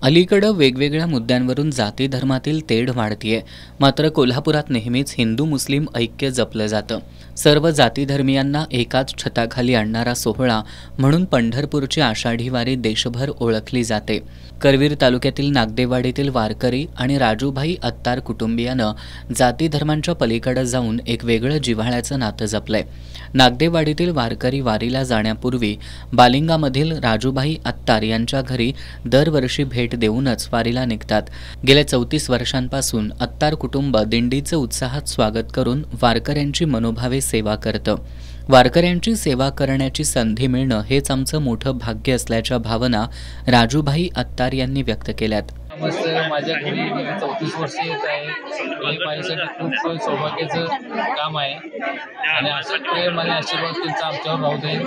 अलीकडं वेगवेगळ्या मुद्द्यांवरून जाती धर्मातील तेढ वाढतीये. मात्र कोल्हापुरात नेहमीच हिंदू मुस्लिम ऐक्य जपलं जातं. सर्व जाती धर्मियांना एकाच छताखाली आणणारा सोहळा म्हणून पंढरपूरची आषाढी वारी देशभर ओळखली जाते. करवीर तालुक्यातील नागदेवाडीतील वारकरी आणि राजूभाई अत्तार कुटुंबियानं जाती धर्मांच्या पलीकडे जाऊन एक वेगळं जिव्हाळ्याचं नातं जपलंय. नागदेवाडीतील वारकरी वारीला जाण्यापूर्वी बालिंगामधील राजूभाई अत्तार यांच्या घरी दरवर्षी भेट देऊनच वारीला निघतात. गेल्या 34 वर्षांपासून अत्तार कुटुंब दिंडीचं उत्साहात स्वागत करून वारकऱ्यांची मनोभावे सेवा करतं. वारकऱ्यांची सेवा करण्याची संधी मिळणं हेच आमचं मोठं भाग्य असल्याच्या भावना राजूभाई अत्तार यांनी व्यक्त केल्यात. माझ्या घरी 34 वर्ष येत आहे. हे माझ्यासाठी खूप सौभाग्याचं काम आहे आणि असंच प्रेम आणि आशीर्वाद त्यांचा आमच्यावर राहू दे.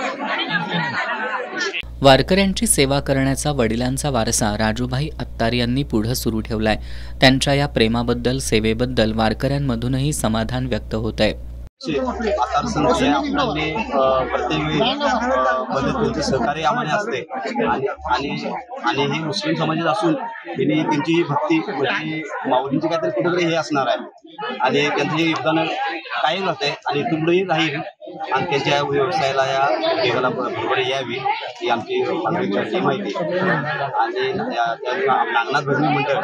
वारकऱ्यांची सेवा करण्याचा वडिलांचा वारसा राजूभाई अत्तार यांनी पुढे सुरू ठेवलाय. त्यांच्या या प्रेमाबद्दल सेवेबद्दल वारकऱ्यांमधूनही समाधान व्यक्त होत आहे. प्रत्येक वेळी मदत त्यांचे सहकार्य आम्हाला असते आणि हे मुस्लिम समाजात असून त्यांनी त्यांची भक्ती म्हणजे माऊलींची काहीतरी कुठेतरी हे असणार आहे आणि त्यांचं हे योगदान कायम राहते आणि इथून पुढेही राहील आणि त्यांच्या व्यवसायाला या देवाला बरोबर यावी ही आमची पालखीची माहिती आणि नागनाथ भजनी मंडळ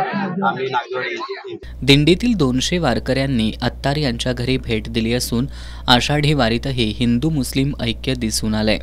आम्ही नागदेवाडी. दिंडीतील 200 वारकऱ्यांनी अत्तार यांच्या घरी भेट दिली असून आषाढी वारीतही हिंदू मुस्लिम ऐक्य दिसून आलंय.